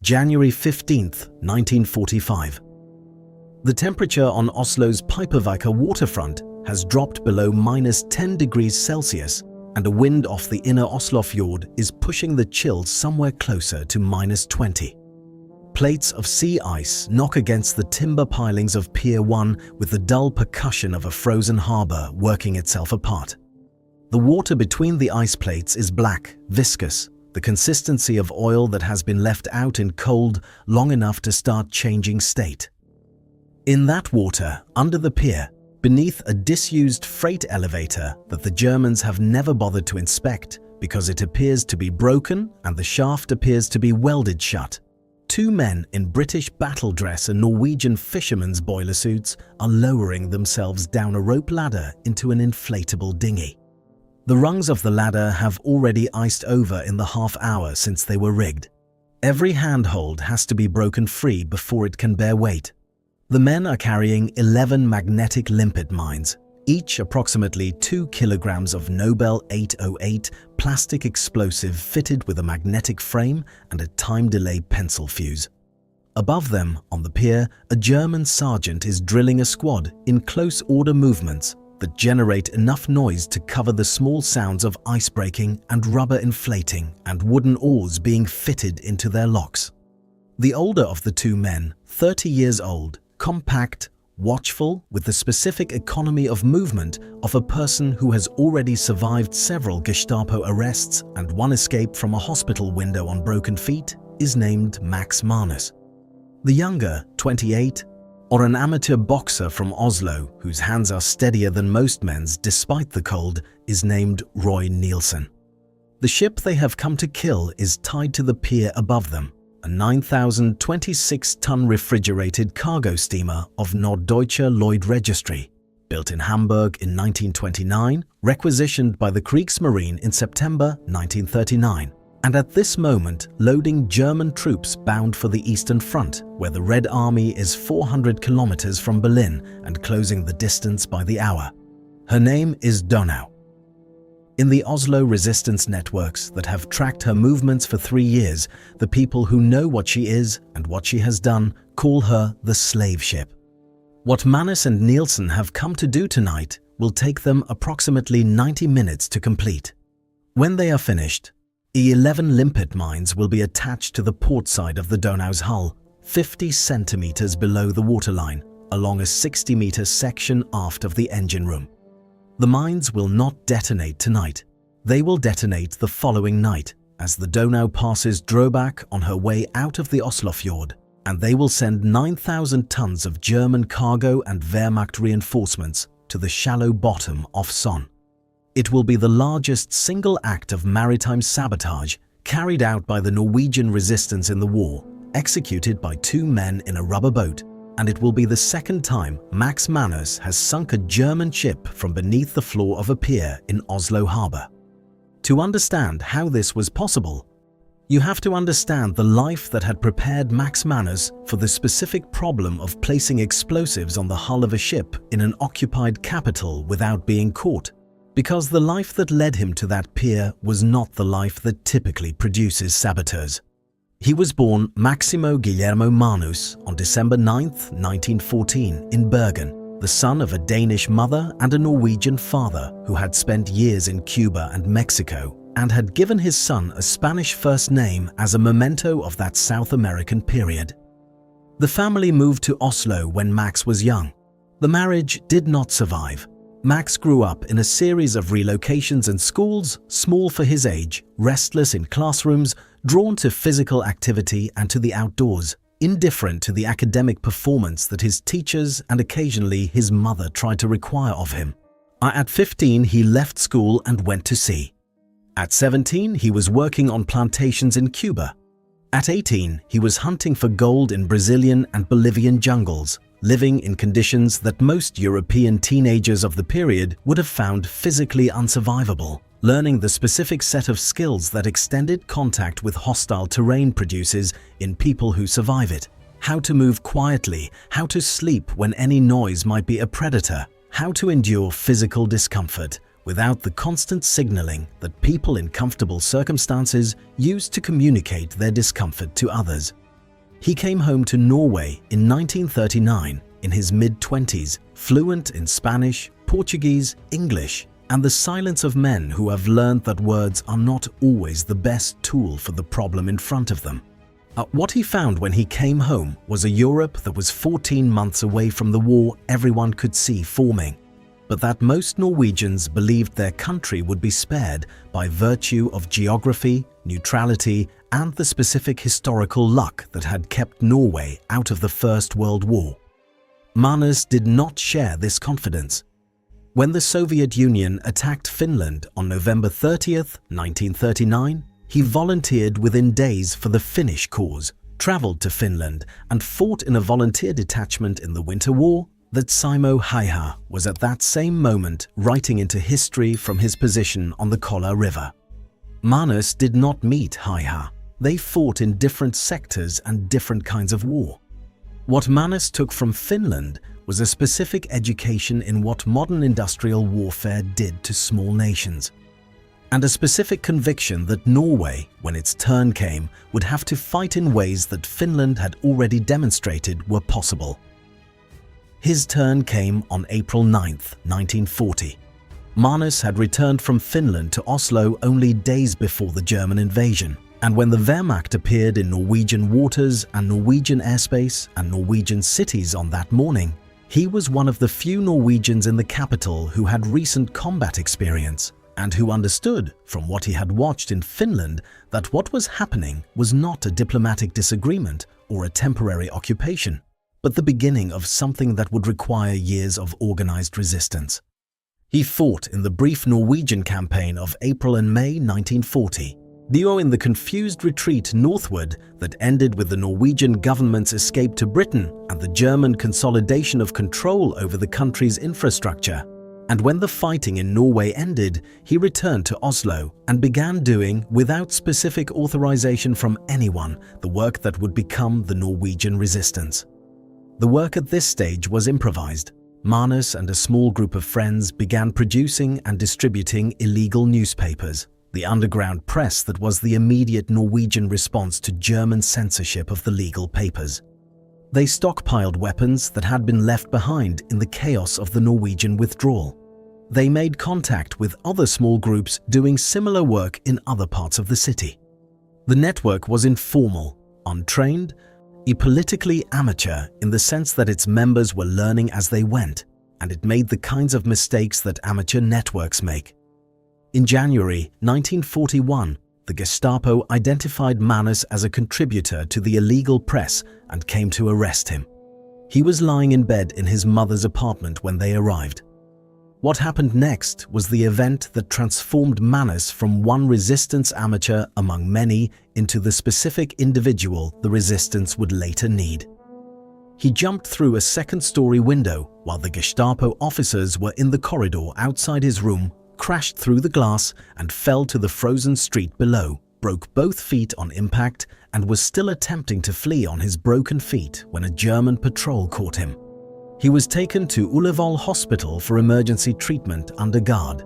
January 15th, 1945. The temperature on Oslo's Pipervika waterfront has dropped below -10 degrees Celsius, and a wind off the inner Oslofjord is pushing the chill somewhere closer to -20. Plates of sea ice knock against the timber pilings of Pier 1 with the dull percussion of a frozen harbor working itself apart. The water between the ice plates is black, viscous, the consistency of oil that has been left out in cold long enough to start changing state. In that water, under the pier, beneath a disused freight elevator that the Germans have never bothered to inspect because it appears to be broken and the shaft appears to be welded shut, two men in British battle dress and Norwegian fishermen's boiler suits are lowering themselves down a rope ladder into an inflatable dinghy. The rungs of the ladder have already iced over in the half hour since they were rigged. Every handhold has to be broken free before it can bear weight. The men are carrying 11 magnetic limpet mines, each approximately 2 kilograms of Nobel 808 plastic explosive fitted with a magnetic frame and a time-delay pencil fuse. Above them, on the pier, a German sergeant is drilling a squad in close order movements that generate enough noise to cover the small sounds of ice breaking and rubber inflating and wooden oars being fitted into their locks. The older of the two men, 30 years old, compact, watchful, with the specific economy of movement of a person who has already survived several Gestapo arrests and one escape from a hospital window on broken feet, is named Max Manus. The younger, 28, or an amateur boxer from Oslo whose hands are steadier than most men's despite the cold, is named Roy Nielsen. The ship they have come to kill is tied to the pier above them, a 9,026-ton refrigerated cargo steamer of Norddeutscher Lloyd Registry, built in Hamburg in 1929, requisitioned by the Kriegsmarine in September 1939, and at this moment loading German troops bound for the Eastern Front, where the Red Army is 400 kilometers from Berlin and closing the distance by the hour. Her name is Donau. In the Oslo resistance networks that have tracked her movements for 3 years, the people who know what she is and what she has done call her the slave ship. What Manus and Nielsen have come to do tonight will take them approximately 90 minutes to complete. When they are finished, 11 limpet mines will be attached to the port side of the Donau's hull, 50 centimeters below the waterline, along a 60-meter section aft of the engine room. The mines will not detonate tonight. They will detonate the following night as the Donau passes Drobak on her way out of the Oslofjord, and they will send 9,000 tons of German cargo and Wehrmacht reinforcements to the shallow bottom off Son. It will be the largest single act of maritime sabotage carried out by the Norwegian resistance in the war, executed by 2 men in a rubber boat, and it will be the second time Max Manus has sunk a German ship from beneath the floor of a pier in Oslo harbor. To understand how this was possible, you have to understand the life that had prepared Max Manus for the specific problem of placing explosives on the hull of a ship in an occupied capital without being caught, because the life that led him to that pier was not the life that typically produces saboteurs. He was born Maximo Guillermo Manus on December 9, 1914 in Bergen, the son of a Danish mother and a Norwegian father who had spent years in Cuba and Mexico and had given his son a Spanish first name as a memento of that South American period. The family moved to Oslo when Max was young. The marriage did not survive. Max grew up in a series of relocations and schools, small for his age, restless in classrooms, drawn to physical activity and to the outdoors, indifferent to the academic performance that his teachers and occasionally his mother tried to require of him. At 15, he left school and went to sea. At 17, he was working on plantations in Cuba. At 18, he was hunting for gold in Brazilian and Bolivian jungles, living in conditions that most European teenagers of the period would have found physically unsurvivable, learning the specific set of skills that extended contact with hostile terrain produces in people who survive it, how to move quietly, how to sleep when any noise might be a predator, how to endure physical discomfort without the constant signaling that people in comfortable circumstances use to communicate their discomfort to others. He came home to Norway in 1939 in his mid-20s, fluent in Spanish, Portuguese, English, and the silence of men who have learned that words are not always the best tool for the problem in front of them. What he found when he came home was a Europe that was 14 months away from the war everyone could see forming, but that most Norwegians believed their country would be spared by virtue of geography, neutrality, and the specific historical luck that had kept Norway out of the First World War. Manus did not share this confidence. When the Soviet Union attacked Finland on November 30th, 1939, he volunteered within days for the Finnish cause, travelled to Finland, and fought in a volunteer detachment in the Winter War that Simo Häyhä was at that same moment writing into history from his position on the Kolla River. Manus did not meet Häyhä. They fought in different sectors and different kinds of war. What Manus took from Finland was a specific education in what modern industrial warfare did to small nations, and a specific conviction that Norway, when its turn came, would have to fight in ways that Finland had already demonstrated were possible. His turn came on April 9th, 1940. Manus had returned from Finland to Oslo only days before the German invasion, and when the Wehrmacht appeared in Norwegian waters and Norwegian airspace and Norwegian cities on that morning, he was one of the few Norwegians in the capital who had recent combat experience and who understood, from what he had watched in Finland, that what was happening was not a diplomatic disagreement or a temporary occupation, but the beginning of something that would require years of organized resistance. He fought in the brief Norwegian campaign of April and May 1940, though in the confused retreat northward that ended with the Norwegian government's escape to Britain and the German consolidation of control over the country's infrastructure. And when the fighting in Norway ended, he returned to Oslo and began doing, without specific authorization from anyone, the work that would become the Norwegian resistance. The work at this stage was improvised. Manus and a small group of friends began producing and distributing illegal newspapers, the underground press that was the immediate Norwegian response to German censorship of the legal papers. They stockpiled weapons that had been left behind in the chaos of the Norwegian withdrawal. They made contact with other small groups doing similar work in other parts of the city. The network was informal, untrained, politically amateur in the sense that its members were learning as they went, and it made the kinds of mistakes that amateur networks make. In January 1941, the Gestapo identified Manus as a contributor to the illegal press and came to arrest him. He was lying in bed in his mother's apartment when they arrived. What happened next was the event that transformed Manus from one resistance amateur among many into the specific individual the resistance would later need. He jumped through a second-story window while the Gestapo officers were in the corridor outside his room, crashed through the glass and fell to the frozen street below, broke both feet on impact, and was still attempting to flee on his broken feet when a German patrol caught him. He was taken to Ullevål Hospital for emergency treatment under guard.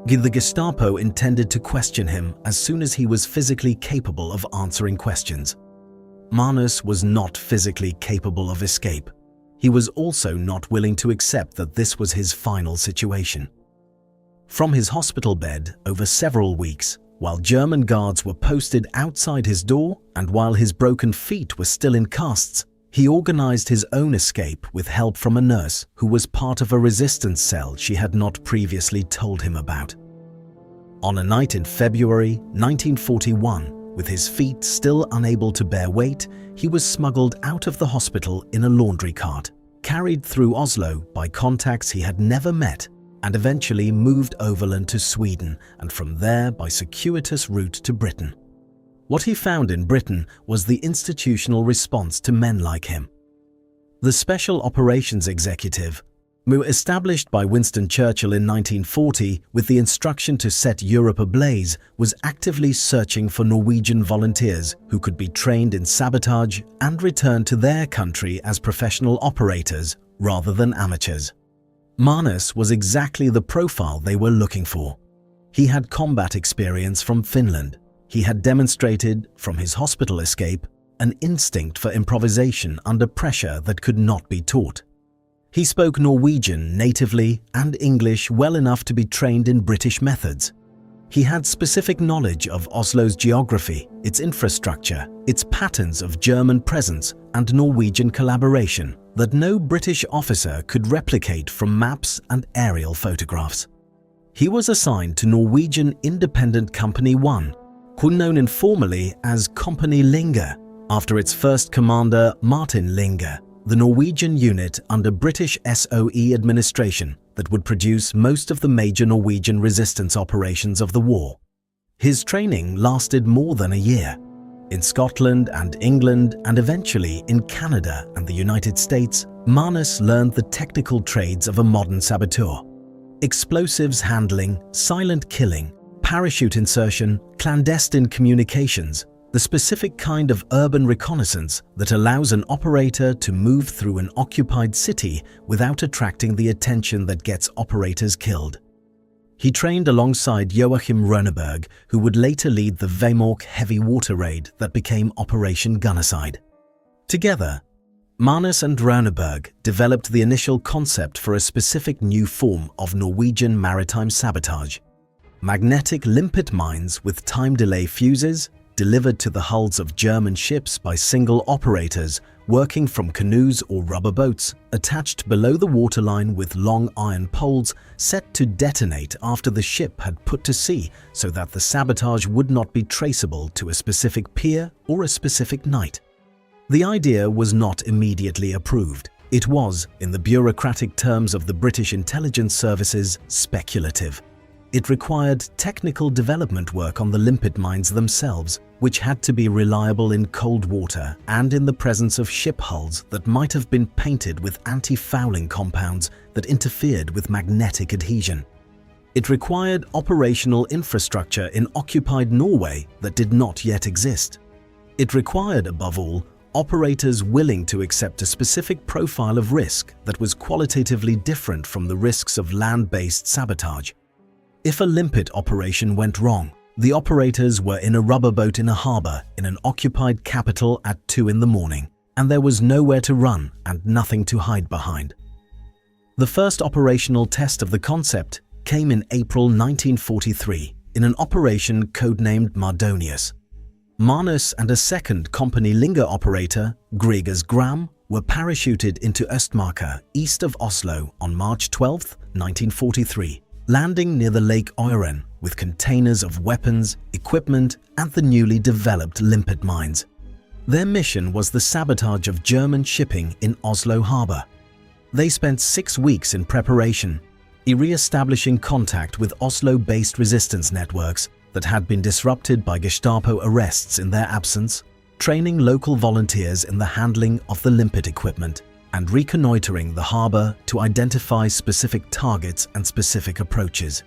The Gestapo intended to question him as soon as he was physically capable of answering questions. Manus was not physically capable of escape. He was also not willing to accept that this was his final situation. From his hospital bed over several weeks, while German guards were posted outside his door and while his broken feet were still in casts, he organized his own escape with help from a nurse who was part of a resistance cell she had not previously told him about. On a night in February 1941, with his feet still unable to bear weight, he was smuggled out of the hospital in a laundry cart, carried through Oslo by contacts he had never met, and eventually moved overland to Sweden and from there by circuitous route to Britain. What he found in Britain was the institutional response to men like him. The Special Operations Executive, established by Winston Churchill in 1940 with the instruction to set Europe ablaze, was actively searching for Norwegian volunteers who could be trained in sabotage and return to their country as professional operators rather than amateurs. Manus was exactly the profile they were looking for. He had combat experience from Finland. He had demonstrated, from his hospital escape, an instinct for improvisation under pressure that could not be taught. He spoke Norwegian natively and English well enough to be trained in British methods. He had specific knowledge of Oslo's geography, its infrastructure, its patterns of German presence and Norwegian collaboration that no British officer could replicate from maps and aerial photographs. He was assigned to Norwegian Independent Company 1, known informally as Company Linge, after its first commander Martin Linge, the Norwegian unit under British SOE administration that would produce most of the major Norwegian resistance operations of the war. His training lasted more than a year. In Scotland and England, and eventually in Canada and the United States, Manus learned the technical trades of a modern saboteur: explosives handling, silent killing, parachute insertion, clandestine communications, the specific kind of urban reconnaissance that allows an operator to move through an occupied city without attracting the attention that gets operators killed. He trained alongside Joachim Rønneberg, who would later lead the Wehrmacht heavy water raid that became Operation Gunnicide. Together, Manus and Rønneberg developed the initial concept for a specific new form of Norwegian maritime sabotage: magnetic limpet mines with time delay fuses delivered to the hulls of German ships by single operators working from canoes or rubber boats, attached below the waterline with long iron poles set to detonate after the ship had put to sea so that the sabotage would not be traceable to a specific pier or a specific night. The idea was not immediately approved. It was, in the bureaucratic terms of the British intelligence services, speculative. It required technical development work on the limpet mines themselves, which had to be reliable in cold water and in the presence of ship hulls that might have been painted with anti-fouling compounds that interfered with magnetic adhesion. It required operational infrastructure in occupied Norway that did not yet exist. It required, above all, operators willing to accept a specific profile of risk that was qualitatively different from the risks of land-based sabotage. If a limpet operation went wrong, the operators were in a rubber boat in a harbour in an occupied capital at 2 in the morning, and there was nowhere to run and nothing to hide behind. The first operational test of the concept came in April 1943 in an operation codenamed Mardonius. Manus and a second Company Linge operator, Gregers Gram, were parachuted into Østmarka, east of Oslo, on March 12, 1943. Landing near the Lake Øyeren with containers of weapons, equipment, and the newly developed limpet mines. Their mission was the sabotage of German shipping in Oslo harbour. They spent 6 weeks in preparation, re-establishing contact with Oslo-based resistance networks that had been disrupted by Gestapo arrests in their absence, training local volunteers in the handling of the limpet equipment, and reconnoitering the harbour to identify specific targets and specific approaches.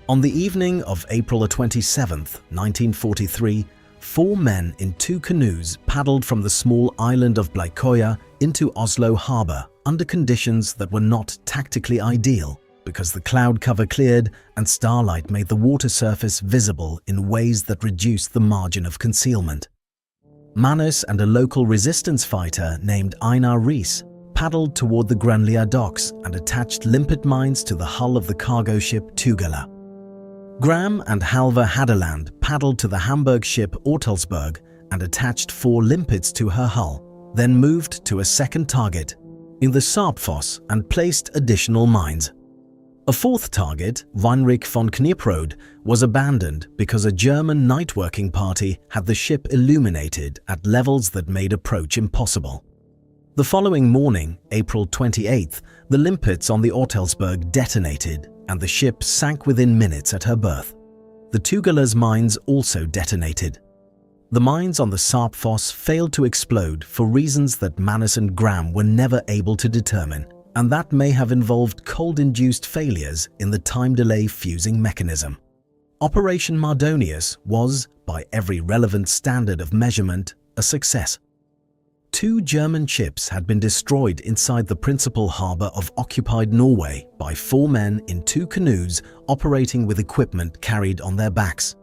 On the evening of April 27, 1943, 4 men in 2 canoes paddled from the small island of Bleikøya into Oslo harbour under conditions that were not tactically ideal because the cloud cover cleared and starlight made the water surface visible in ways that reduced the margin of concealment. Manus and a local resistance fighter named Einar Riis paddled toward the Grønlia docks and attached limpet mines to the hull of the cargo ship Tugela. Gram and Halvor Hadeland paddled to the Hamburg ship Ortelsburg and attached 4 limpets to her hull, then moved to a second target in the Sarpfoss and placed additional mines. A 4th target, Weinrich von Knieprode, was abandoned because a German night-working party had the ship illuminated at levels that made approach impossible. The following morning, April 28th, the limpets on the Ortelsburg detonated and the ship sank within minutes at her berth. The Tugela's mines also detonated. The mines on the Sarpfoss failed to explode for reasons that Manus and Gram were never able to determine, and that may have involved cold-induced failures in the time delay fusing mechanism. Operation Mardonius was, by every relevant standard of measurement, a success. 2 German ships had been destroyed inside the principal harbour of occupied Norway by 4 men in 2 canoes operating with equipment carried on their backs.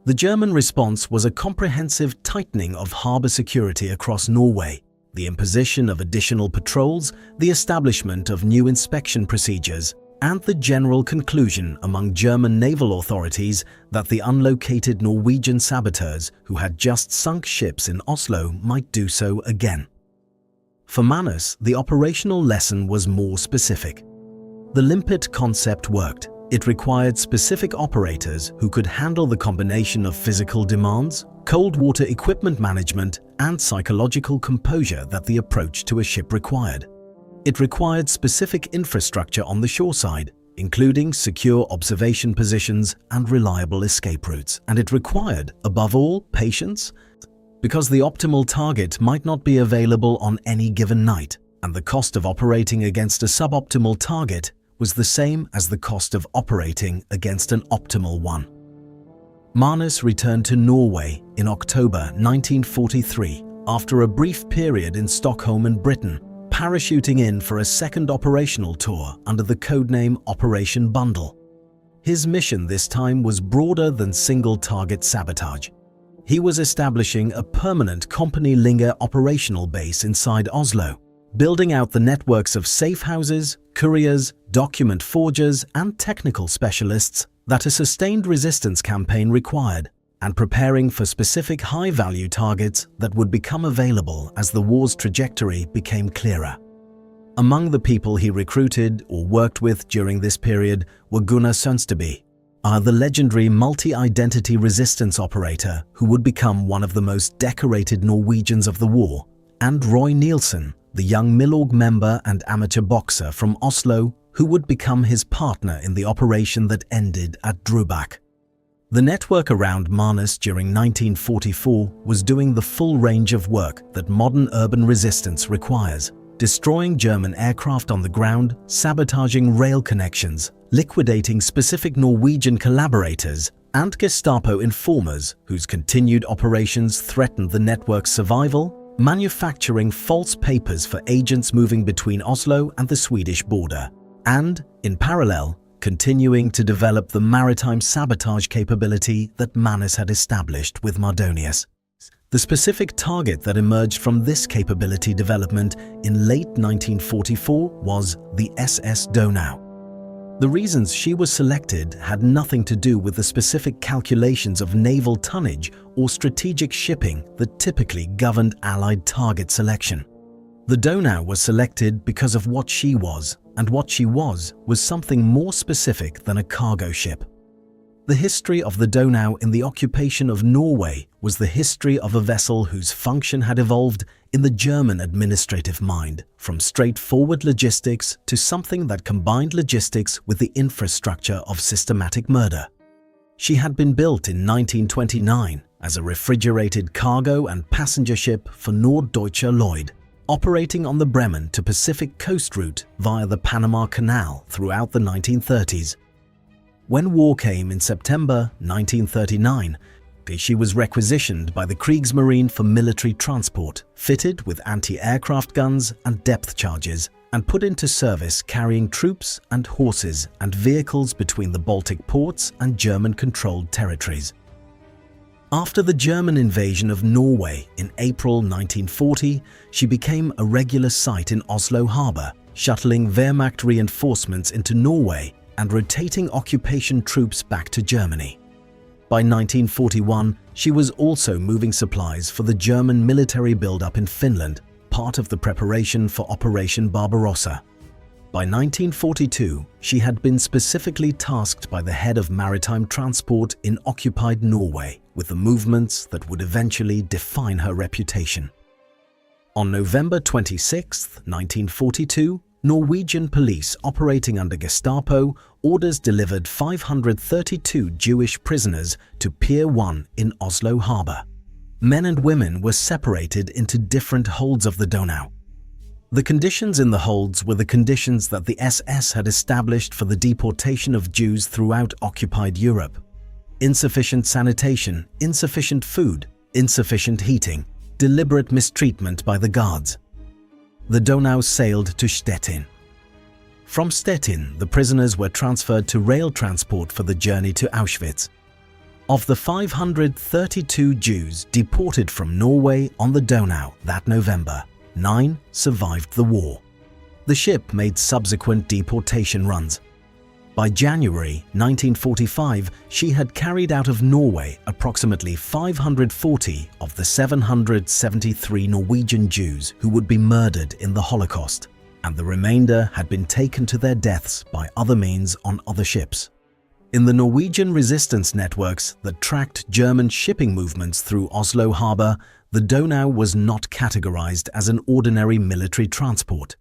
The German response was a comprehensive tightening of harbour security across Norway, the imposition of additional patrols, the establishment of new inspection procedures, and the general conclusion among German naval authorities that the unlocated Norwegian saboteurs who had just sunk ships in Oslo might do so again. For Manus, the operational lesson was more specific. The limpet concept worked. It required specific operators who could handle the combination of physical demands, cold water equipment management, and psychological composure that the approach to a ship required. It required specific infrastructure on the shoreside, including secure observation positions and reliable escape routes, and it required, above all, patience, because the optimal target might not be available on any given night, and the cost of operating against a suboptimal target was the same as the cost of operating against an optimal one. Manus returned to Norway in October 1943 after a brief period in Stockholm and Britain, parachuting in for a second operational tour under the codename Operation Bundle. His mission this time was broader than single-target sabotage. He was establishing a permanent company-Linge operational base inside Oslo, building out the networks of safe houses, couriers, document forgers, and technical specialists that a sustained resistance campaign required, and preparing for specific high-value targets that would become available as the war's trajectory became clearer. Among the people he recruited or worked with during this period were Gunnar Sønsteby, the legendary multi-identity resistance operator who would become one of the most decorated Norwegians of the war, and Roy Nielsen, the young Milorg member and amateur boxer from Oslo who would become his partner in the operation that ended at Drubak. The network around Manus during 1944 was doing the full range of work that modern urban resistance requires, destroying German aircraft on the ground, sabotaging rail connections, liquidating specific Norwegian collaborators, and Gestapo informers whose continued operations threatened the network's survival, manufacturing false papers for agents moving between Oslo and the Swedish border, and, in parallel, continuing to develop the maritime sabotage capability that Manus had established with Mardonius. The specific target that emerged from this capability development in late 1944 was the SS Donau. The reasons she was selected had nothing to do with the specific calculations of naval tonnage or strategic shipping that typically governed Allied target selection. The Donau was selected because of what she was, and what she was something more specific than a cargo ship. The history of the Donau in the occupation of Norway was the history of a vessel whose function had evolved in the German administrative mind from straightforward logistics to something that combined logistics with the infrastructure of systematic murder. She had been built in 1929 as a refrigerated cargo and passenger ship for Norddeutscher Lloyd, operating on the Bremen to Pacific coast route via the Panama Canal throughout the 1930s. When war came in September 1939, she was requisitioned by the Kriegsmarine for military transport, fitted with anti-aircraft guns and depth charges, and put into service carrying troops and horses and vehicles between the Baltic ports and German-controlled territories. After the German invasion of Norway in April 1940, she became a regular sight in Oslo harbour, shuttling Wehrmacht reinforcements into Norway and rotating occupation troops back to Germany. By 1941, she was also moving supplies for the German military build-up in Finland, part of the preparation for Operation Barbarossa. By 1942, she had been specifically tasked by the head of maritime transport in occupied Norway with the movements that would eventually define her reputation. On November 26, 1942, Norwegian police operating under Gestapo orders delivered 532 Jewish prisoners to Pier 1 in Oslo harbour. Men and women were separated into different holds of the Donau. The conditions in the holds were the conditions that the SS had established for the deportation of Jews throughout occupied Europe. Insufficient sanitation, insufficient food, insufficient heating, deliberate mistreatment by the guards. The Donau sailed to Stettin. From Stettin, the prisoners were transferred to rail transport for the journey to Auschwitz. Of the 532 Jews deported from Norway on the Donau that November, 9 survived the war. The ship made subsequent deportation runs. By January 1945, she had carried out of Norway approximately 540 of the 773 Norwegian Jews who would be murdered in the Holocaust, and the remainder had been taken to their deaths by other means on other ships. In the Norwegian resistance networks that tracked German shipping movements through Oslo harbour, the Donau was not categorized as an ordinary military transport.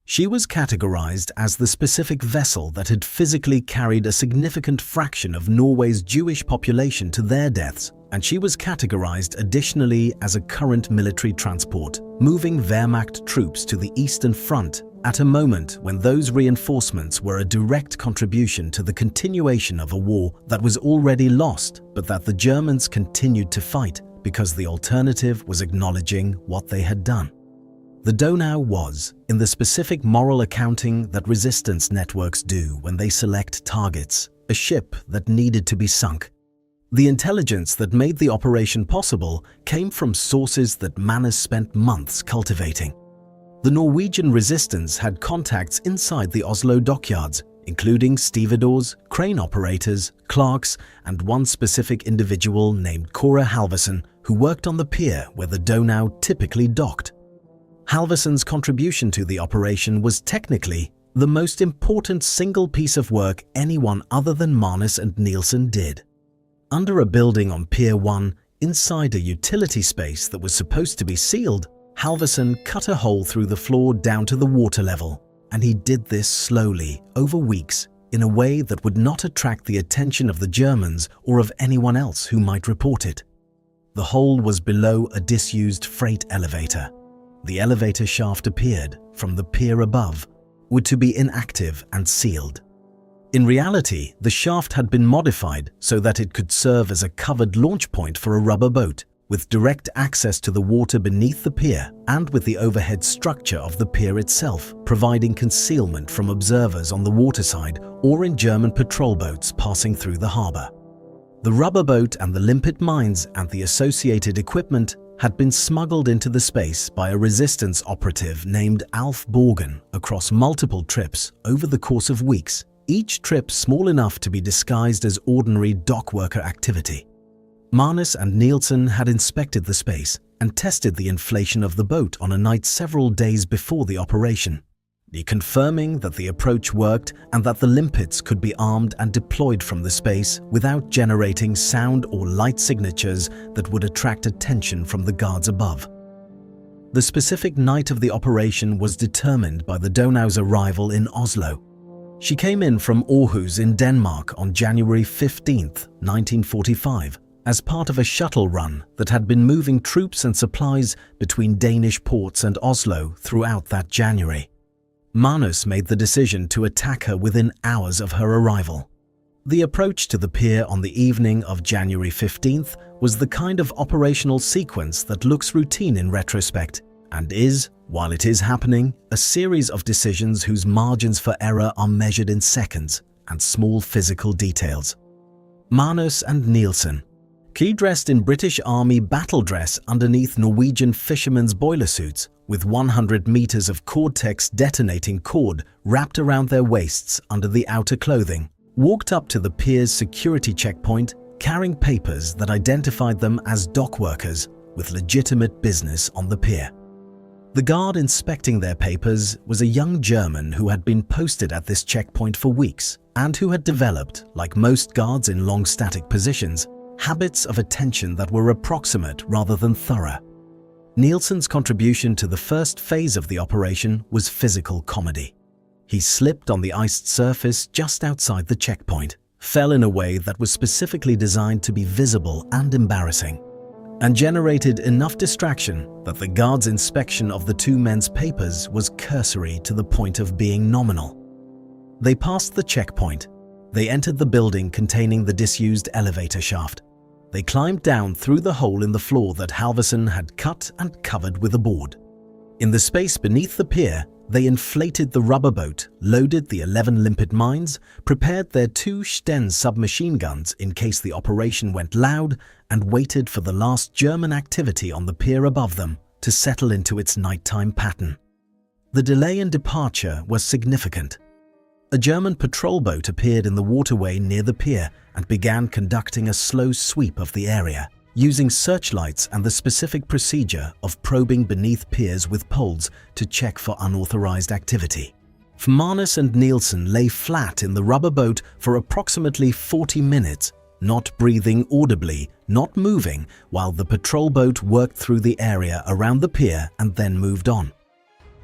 She was categorized as the specific vessel that had physically carried a significant fraction of Norway's Jewish population to their deaths, and she was categorized additionally as a current military transport, moving Wehrmacht troops to the Eastern Front at a moment when those reinforcements were a direct contribution to the continuation of a war that was already lost, but that the Germans continued to fight because the alternative was acknowledging what they had done. The Donau was, in the specific moral accounting that resistance networks do when they select targets, a ship that needed to be sunk. The intelligence that made the operation possible came from sources that Manus spent months cultivating. The Norwegian resistance had contacts inside the Oslo dockyards, including stevedores, crane operators, clerks, and one specific individual named Kåre Halvorsen who worked on the pier where the Donau typically docked. Halvorsen's contribution to the operation was technically the most important single piece of work anyone other than Manus and Nielsen did. Under a building on Pier 1, inside a utility space that was supposed to be sealed, Halvorsen cut a hole through the floor down to the water level, and he did this slowly, over weeks, in a way that would not attract the attention of the Germans or of anyone else who might report it. The hole was below a disused freight elevator. The elevator shaft appeared, from the pier above, were to be inactive and sealed. In reality, the shaft had been modified so that it could serve as a covered launch point for a rubber boat, with direct access to the water beneath the pier and with the overhead structure of the pier itself, providing concealment from observers on the waterside or in German patrol boats passing through the harbour. The rubber boat and the limpet mines and the associated equipment had been smuggled into the space by a resistance operative named Alf Borgen across multiple trips over the course of weeks, each trip small enough to be disguised as ordinary dock worker activity. Manus and Nielsen had inspected the space and tested the inflation of the boat on a night several days before the operation, confirming that the approach worked and that the limpets could be armed and deployed from the space without generating sound or light signatures that would attract attention from the guards above. The specific night of the operation was determined by the Donau's arrival in Oslo. She came in from Aarhus in Denmark on January 15, 1945, as part of a shuttle run that had been moving troops and supplies between Danish ports and Oslo throughout that January. Manus made the decision to attack her within hours of her arrival. The approach to the pier on the evening of January 15th was the kind of operational sequence that looks routine in retrospect and is, while it is happening, a series of decisions whose margins for error are measured in seconds and small physical details. Manus and Nielsen, key-dressed in British Army battle dress underneath Norwegian fishermen's boiler suits, with 100 meters of Cortex detonating cord wrapped around their waists under the outer clothing, walked up to the pier's security checkpoint carrying papers that identified them as dock workers with legitimate business on the pier. The guard inspecting their papers was a young German who had been posted at this checkpoint for weeks and who had developed, like most guards in long static positions, habits of attention that were approximate rather than thorough. Nielsen's contribution to the first phase of the operation was physical comedy. He slipped on the iced surface just outside the checkpoint, fell in a way that was specifically designed to be visible and embarrassing, and generated enough distraction that the guard's inspection of the two men's papers was cursory to the point of being nominal. They passed the checkpoint. They entered the building containing the disused elevator shaft. They climbed down through the hole in the floor that Halvorsen had cut and covered with a board. In the space beneath the pier, they inflated the rubber boat, loaded the 11 limpet mines, prepared their 2 Sten submachine guns in case the operation went loud, and waited for the last German activity on the pier above them to settle into its nighttime pattern. The delay in departure was significant. A German patrol boat appeared in the waterway near the pier and began conducting a slow sweep of the area, using searchlights and the specific procedure of probing beneath piers with poles to check for unauthorized activity. Manus and Nielsen lay flat in the rubber boat for approximately 40 minutes, not breathing audibly, not moving, while the patrol boat worked through the area around the pier and then moved on.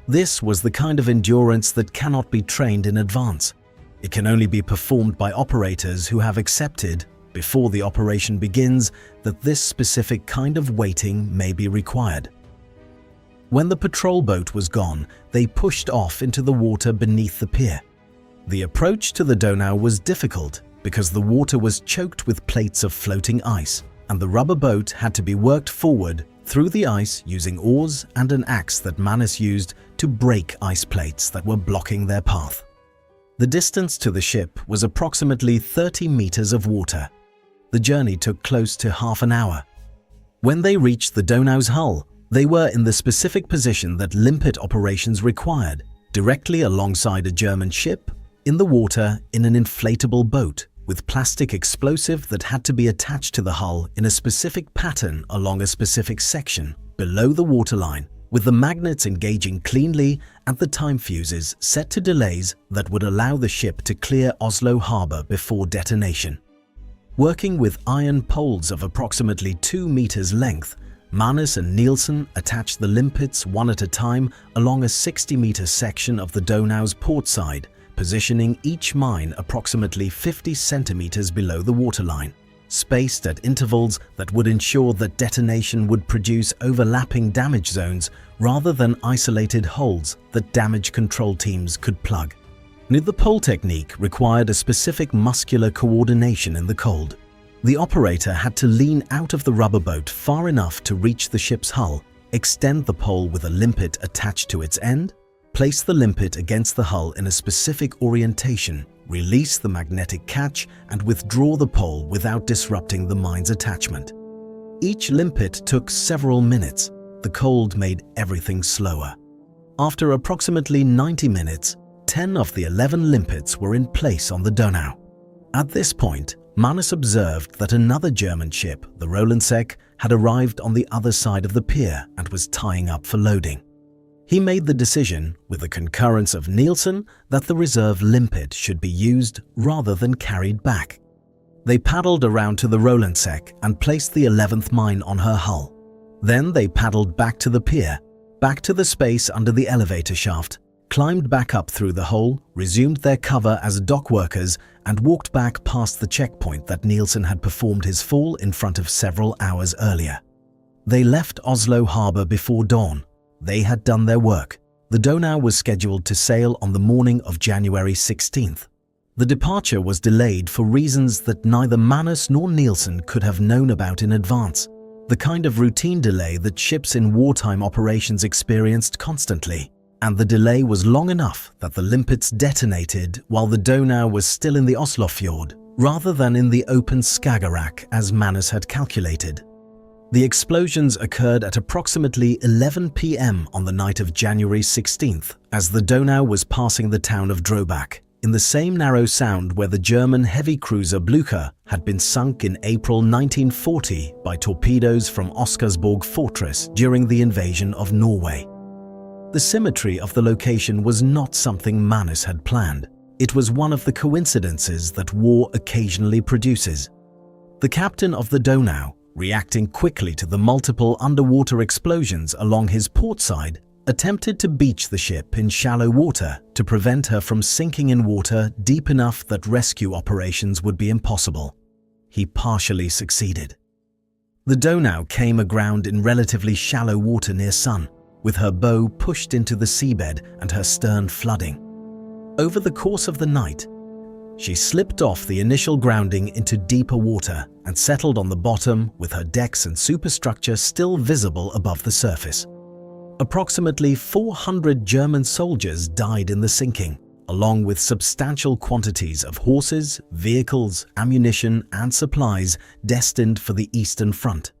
This was the kind of endurance that cannot be trained in advance. It can only be performed by operators who have accepted, before the operation begins, that this specific kind of waiting may be required. When the patrol boat was gone, they pushed off into the water beneath the pier. The approach to the Donau was difficult because the water was choked with plates of floating ice, and the rubber boat had to be worked forward through the ice using oars and an axe that Manus used to break ice plates that were blocking their path. The distance to the ship was approximately 30 meters of water. The journey took close to half an hour. When they reached the Donau's hull, they were in the specific position that limpet operations required, directly alongside a German ship, in the water in an inflatable boat with plastic explosive that had to be attached to the hull in a specific pattern along a specific section below the waterline, with the magnets engaging cleanly and the time fuses set to delays that would allow the ship to clear Oslo harbor before detonation. Working with iron poles of approximately 2 meters length, Manus and Nielsen attached the limpets one at a time along a 60-meter section of the Donau's port side, positioning each mine approximately 50 centimeters below the waterline, spaced at intervals that would ensure that detonation would produce overlapping damage zones rather than isolated holes that damage control teams could plug. The pole technique required a specific muscular coordination in the cold. The operator had to lean out of the rubber boat far enough to reach the ship's hull, extend the pole with a limpet attached to its end, place the limpet against the hull in a specific orientation, release the magnetic catch, and withdraw the pole without disrupting the mine's attachment. Each limpet took several minutes. The cold made everything slower. After approximately 90 minutes, 10 of the 11 limpets were in place on the Donau. At this point, Manus observed that another German ship, the Rolandseck, had arrived on the other side of the pier and was tying up for loading. He made the decision, with the concurrence of Nielsen, that the reserve limpet should be used rather than carried back. They paddled around to the Rolandseck and placed the 11th mine on her hull. Then they paddled back to the pier, back to the space under the elevator shaft, climbed back up through the hole, resumed their cover as dock workers, and walked back past the checkpoint that Nielsen had performed his fall in front of several hours earlier. They left Oslo harbor before dawn. They had done their work. The Donau was scheduled to sail on the morning of January 16th. The departure was delayed for reasons that neither Manus nor Nielsen could have known about in advance, the kind of routine delay that ships in wartime operations experienced constantly. And the delay was long enough that the limpets detonated while the Donau was still in the Oslofjord, rather than in the open Skagerrak as Manus had calculated. The explosions occurred at approximately 11 p.m. on the night of January 16th, as the Donau was passing the town of Drobak, in the same narrow sound where the German heavy cruiser Blücher had been sunk in April 1940 by torpedoes from Oscarsborg Fortress during the invasion of Norway. The symmetry of the location was not something Manus had planned. It was one of the coincidences that war occasionally produces. The captain of the Donau, reacting quickly to the multiple underwater explosions along his port side, attempted to beach the ship in shallow water to prevent her from sinking in water deep enough that rescue operations would be impossible. He partially succeeded. The Donau came aground in relatively shallow water near Sun, with her bow pushed into the seabed and her stern flooding. Over the course of the night, she slipped off the initial grounding into deeper water and settled on the bottom with her decks and superstructure still visible above the surface. Approximately 400 German soldiers died in the sinking, along with substantial quantities of horses, vehicles, ammunition, and supplies destined for the Eastern Front.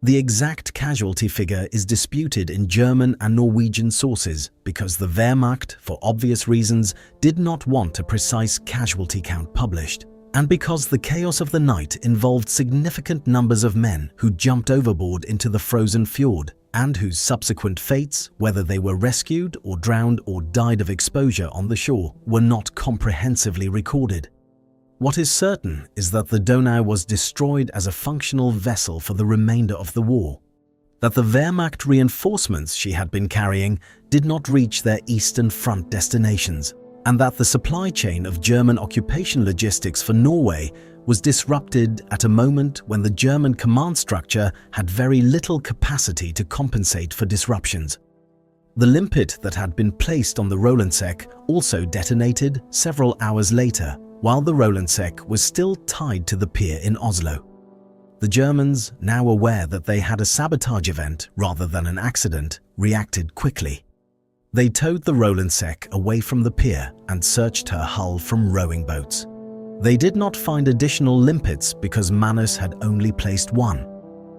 The exact casualty figure is disputed in German and Norwegian sources because the Wehrmacht, for obvious reasons, did not want a precise casualty count published, and because the chaos of the night involved significant numbers of men who jumped overboard into the frozen fjord and whose subsequent fates, whether they were rescued or drowned or died of exposure on the shore, were not comprehensively recorded. What is certain is that the Donau was destroyed as a functional vessel for the remainder of the war, that the Wehrmacht reinforcements she had been carrying did not reach their Eastern Front destinations, and that the supply chain of German occupation logistics for Norway was disrupted at a moment when the German command structure had very little capacity to compensate for disruptions. The limpet that had been placed on the Rolandseck also detonated several hours later, while the Rolandseck was still tied to the pier in Oslo. The Germans, now aware that they had a sabotage event rather than an accident, reacted quickly. They towed the Rolandseck away from the pier and searched her hull from rowing boats. They did not find additional limpets because Manus had only placed one.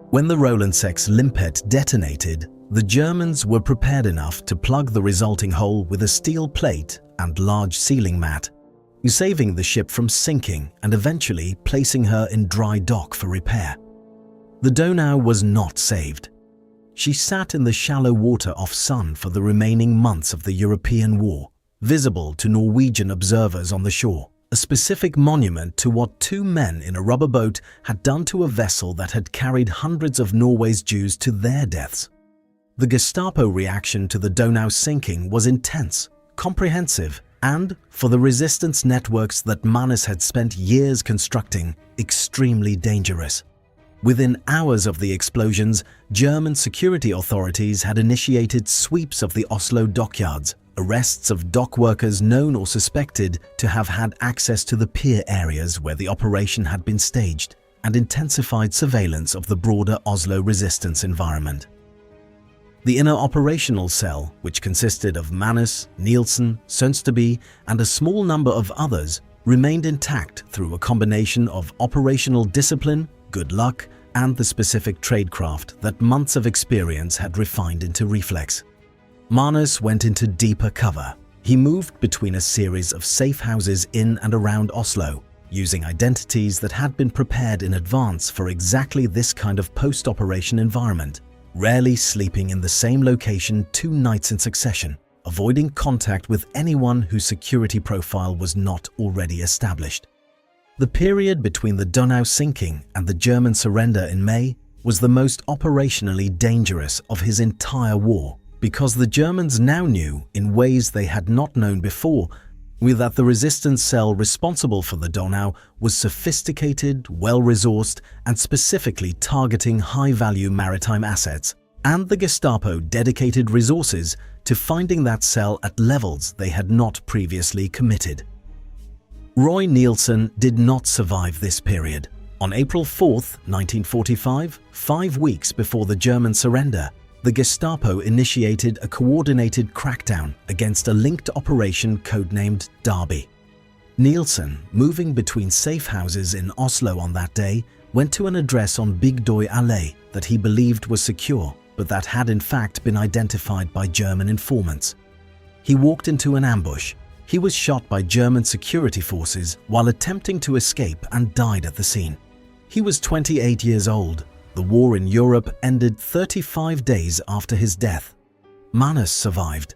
When the Rolandseck's limpet detonated, the Germans were prepared enough to plug the resulting hole with a steel plate and large sealing mat, saving the ship from sinking and eventually placing her in dry dock for repair. The Donau was not saved. She sat in the shallow water off Sun for the remaining months of the European war, visible to Norwegian observers on the shore, a specific monument to what two men in a rubber boat had done to a vessel that had carried hundreds of Norway's Jews to their deaths. The Gestapo reaction to the Donau sinking was intense, comprehensive, and, for the resistance networks that Manus had spent years constructing, extremely dangerous. Within hours of the explosions, German security authorities had initiated sweeps of the Oslo dockyards, arrests of dock workers known or suspected to have had access to the pier areas where the operation had been staged, and intensified surveillance of the broader Oslo resistance environment. The inner operational cell, which consisted of Manus, Nielsen, Sønsteby, and a small number of others, remained intact through a combination of operational discipline, good luck, and the specific tradecraft that months of experience had refined into reflex. Manus went into deeper cover. He moved between a series of safe houses in and around Oslo, using identities that had been prepared in advance for exactly this kind of post-operation environment, rarely sleeping in the same location 2 nights in succession, avoiding contact with anyone whose security profile was not already established. The period between the Donau sinking and the German surrender in May was the most operationally dangerous of his entire war, because the Germans now knew, in ways they had not known before, that the resistance cell responsible for the Donau was sophisticated, well-resourced, and specifically targeting high-value maritime assets, and the Gestapo dedicated resources to finding that cell at levels they had not previously committed. Roy Nielsen did not survive this period. On April 4, 1945, 5 weeks before the German surrender, the Gestapo initiated a coordinated crackdown against a linked operation codenamed Derby. Nielsen, moving between safe houses in Oslo on that day, went to an address on Bygdøy Allé that he believed was secure, but that had in fact been identified by German informants. He walked into an ambush. He was shot by German security forces while attempting to escape and died at the scene. He was 28 years old. The war in Europe ended 35 days after his death. Manus survived.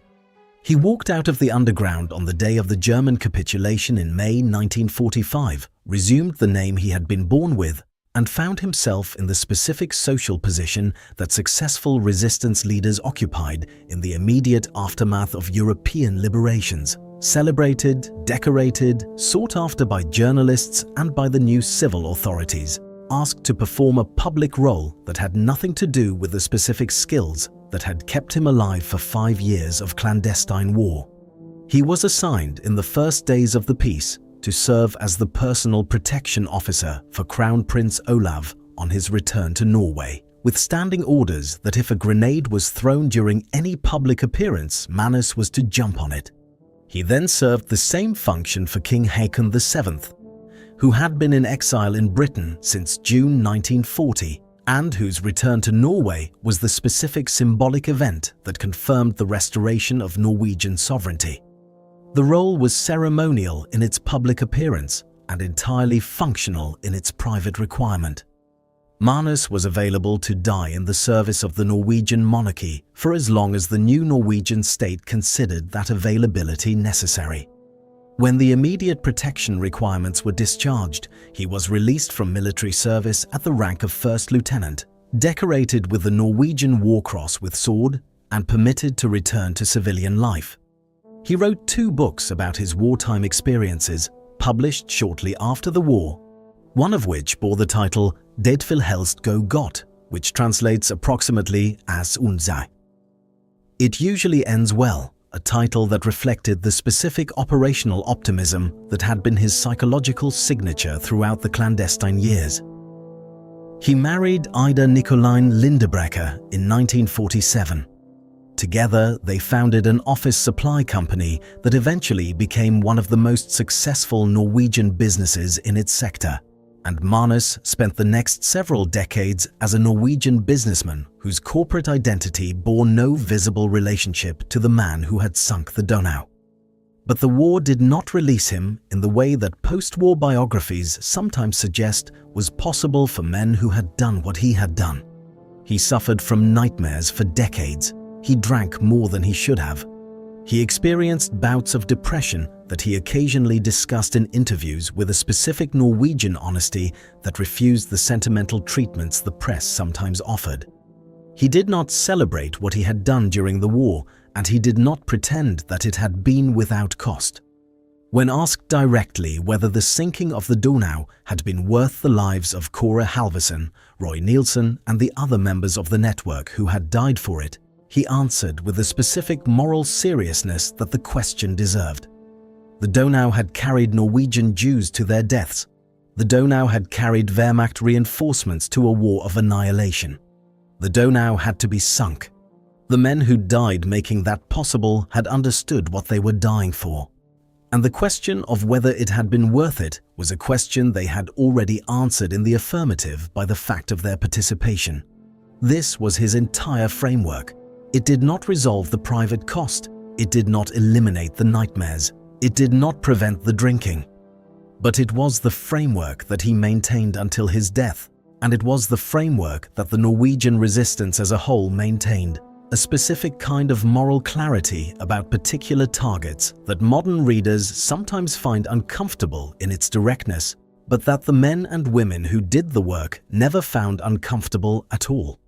He walked out of the underground on the day of the German capitulation in May 1945, resumed the name he had been born with, and found himself in the specific social position that successful resistance leaders occupied in the immediate aftermath of European liberations. Celebrated, decorated, sought after by journalists and by the new civil authorities, asked to perform a public role that had nothing to do with the specific skills that had kept him alive for 5 years of clandestine war. He was assigned in the first days of the peace to serve as the personal protection officer for Crown Prince Olav on his return to Norway, with standing orders that if a grenade was thrown during any public appearance, Manus was to jump on it. He then served the same function for King Haakon VII, who had been in exile in Britain since June 1940 and whose return to Norway was the specific symbolic event that confirmed the restoration of Norwegian sovereignty. The role was ceremonial in its public appearance and entirely functional in its private requirement. Manus was available to die in the service of the Norwegian monarchy for as long as the new Norwegian state considered that availability necessary. When the immediate protection requirements were discharged, he was released from military service at the rank of first lieutenant, decorated with the Norwegian War Cross with sword, and permitted to return to civilian life. He wrote 2 books about his wartime experiences, published shortly after the war, one of which bore the title Det vil helst gå godt, which translates approximately as unzai. It usually ends well, a title that reflected the specific operational optimism that had been his psychological signature throughout the clandestine years. He married Ida Nicoline Lindebrecker in 1947. Together, they founded an office supply company that eventually became one of the most successful Norwegian businesses in its sector. And Manus spent the next several decades as a Norwegian businessman whose corporate identity bore no visible relationship to the man who had sunk the Donau. But the war did not release him in the way that post-war biographies sometimes suggest was possible for men who had done what he had done. He suffered from nightmares for decades. He drank more than he should have. He experienced bouts of depression that he occasionally discussed in interviews with a specific Norwegian honesty that refused the sentimental treatments the press sometimes offered. He did not celebrate what he had done during the war, and he did not pretend that it had been without cost. When asked directly whether the sinking of the Donau had been worth the lives of Kåre Halvorsen, Roy Nielsen, and the other members of the network who had died for it, he answered with the specific moral seriousness that the question deserved. The Donau had carried Norwegian Jews to their deaths. The Donau had carried Wehrmacht reinforcements to a war of annihilation. The Donau had to be sunk. The men who died making that possible had understood what they were dying for. And the question of whether it had been worth it was a question they had already answered in the affirmative by the fact of their participation. This was his entire framework. It did not resolve the private cost. It did not eliminate the nightmares. It did not prevent the drinking. But it was the framework that he maintained until his death, and it was the framework that the Norwegian resistance as a whole maintained, a specific kind of moral clarity about particular targets that modern readers sometimes find uncomfortable in its directness, but that the men and women who did the work never found uncomfortable at all.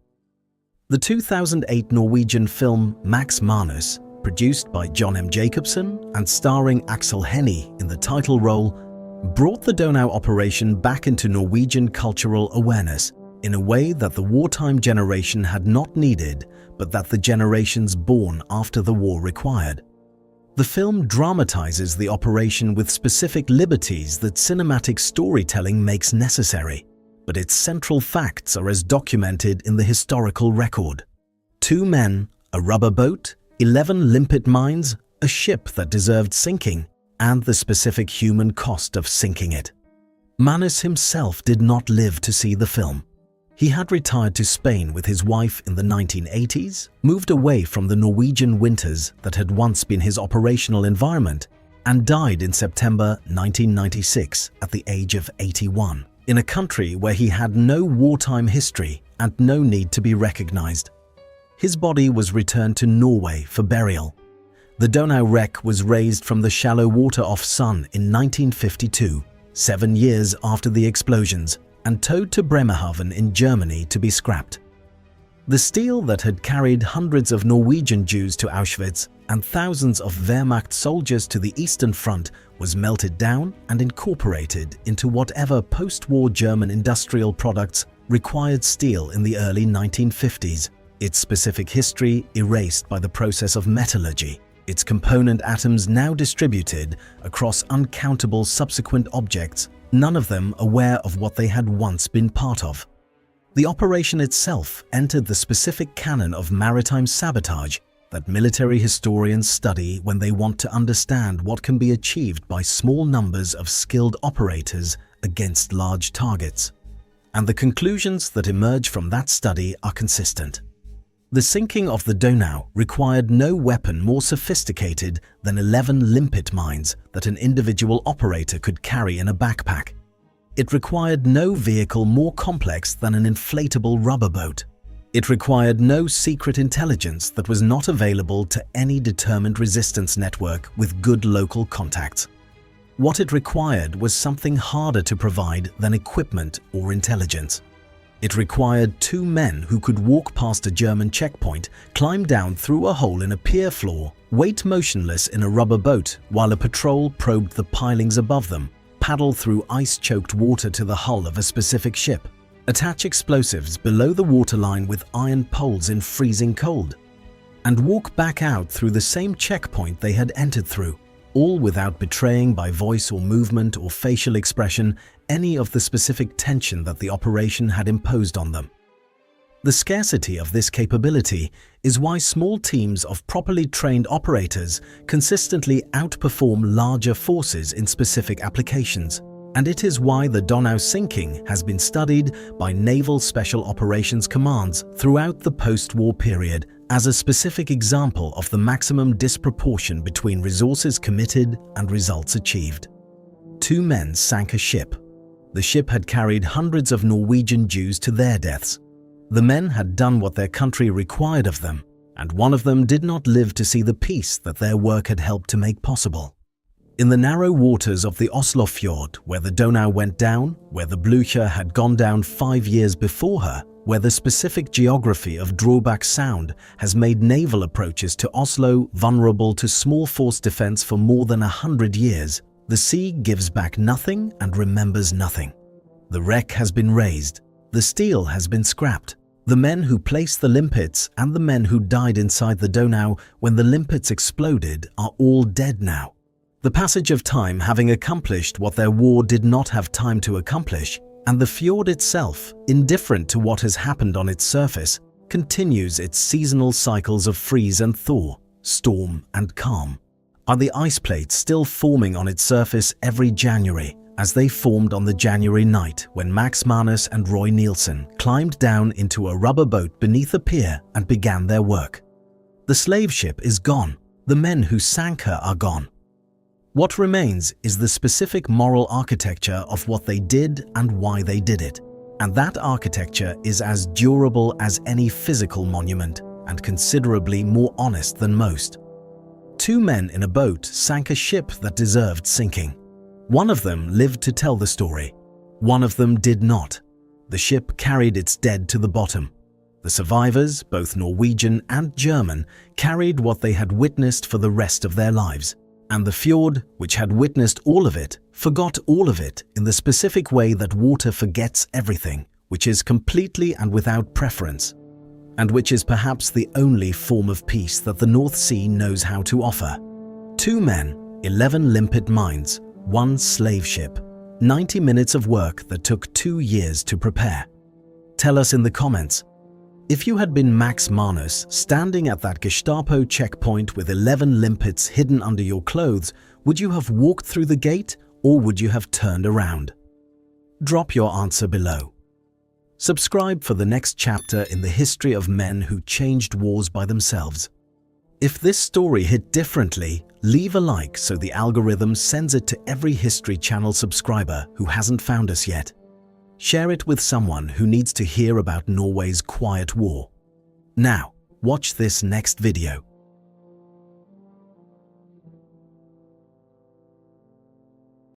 The 2008 Norwegian film Max Manus, produced by John M. Jacobson and starring Axel Hennie in the title role, brought the Donau operation back into Norwegian cultural awareness in a way that the wartime generation had not needed, but that the generations born after the war required. The film dramatizes the operation with specific liberties that cinematic storytelling makes necessary, but its central facts are as documented in the historical record. 2 men, a rubber boat, 11 limpet mines, a ship that deserved sinking, and the specific human cost of sinking it. Manus himself did not live to see the film. He had retired to Spain with his wife in the 1980s, moved away from the Norwegian winters that had once been his operational environment, and died in September 1996 at the age of 81, in a country where he had no wartime history and no need to be recognized. His body was returned to Norway for burial. The Donau wreck was raised from the shallow water off Sun in 1952, 7 years after the explosions, and towed to Bremerhaven in Germany to be scrapped. The steel that had carried hundreds of Norwegian Jews to Auschwitz and thousands of Wehrmacht soldiers to the Eastern Front was melted down and incorporated into whatever post-war German industrial products required steel in the early 1950s, its specific history erased by the process of metallurgy, its component atoms now distributed across uncountable subsequent objects, none of them aware of what they had once been part of. The operation itself entered the specific canon of maritime sabotage that military historians study when they want to understand what can be achieved by small numbers of skilled operators against large targets. And the conclusions that emerge from that study are consistent. The sinking of the Donau required no weapon more sophisticated than 11 limpet mines that an individual operator could carry in a backpack. It required no vehicle more complex than an inflatable rubber boat. It required no secret intelligence that was not available to any determined resistance network with good local contacts. What it required was something harder to provide than equipment or intelligence. It required 2 men who could walk past a German checkpoint, climb down through a hole in a pier floor, wait motionless in a rubber boat while a patrol probed the pilings above them, paddle through ice-choked water to the hull of a specific ship, attach explosives below the waterline with iron poles in freezing cold, and walk back out through the same checkpoint they had entered through, all without betraying by voice or movement or facial expression any of the specific tension that the operation had imposed on them. The scarcity of this capability is why small teams of properly trained operators consistently outperform larger forces in specific applications, and it is why the Donau sinking has been studied by Naval Special Operations Commands throughout the post-war period as a specific example of the maximum disproportion between resources committed and results achieved. 2 men sank a ship. The ship had carried hundreds of Norwegian Jews to their deaths. The men had done what their country required of them, and one of them did not live to see the peace that their work had helped to make possible. In the narrow waters of the Oslofjord, where the Donau went down, where the Blücher had gone down 5 years before her, where the specific geography of Drawback Sound has made naval approaches to Oslo vulnerable to small force defense for more than 100 years, the sea gives back nothing and remembers nothing. The wreck has been raised. The steel has been scrapped. The men who placed the limpets and the men who died inside the Donau when the limpets exploded are all dead now. The passage of time having accomplished what their war did not have time to accomplish, and the fjord itself, indifferent to what has happened on its surface, continues its seasonal cycles of freeze and thaw, storm and calm. Are the ice plates still forming on its surface every January, as they formed on the January night when Max Manus and Roy Nielsen climbed down into a rubber boat beneath a pier and began their work? The slave ship is gone. The men who sank her are gone. What remains is the specific moral architecture of what they did and why they did it, and that architecture is as durable as any physical monument and considerably more honest than most. 2 men in a boat sank a ship that deserved sinking. One of them lived to tell the story. One of them did not. The ship carried its dead to the bottom. The survivors, both Norwegian and German, carried what they had witnessed for the rest of their lives. And the fjord, which had witnessed all of it, forgot all of it in the specific way that water forgets everything, which is completely and without preference, and which is perhaps the only form of peace that the North Sea knows how to offer. 2 men, 11 limpet mines, 1 slave ship, 90 minutes of work that took 2 years to prepare. Tell us in the comments. If you had been Max Manus standing at that Gestapo checkpoint with 11 limpets hidden under your clothes, would you have walked through the gate or would you have turned around? Drop your answer below. Subscribe for the next chapter in the history of men who changed wars by themselves. If this story hit differently, leave a like so the algorithm sends it to every History Channel subscriber who hasn't found us yet. Share it with someone who needs to hear about Norway's quiet war. Now, watch this next video.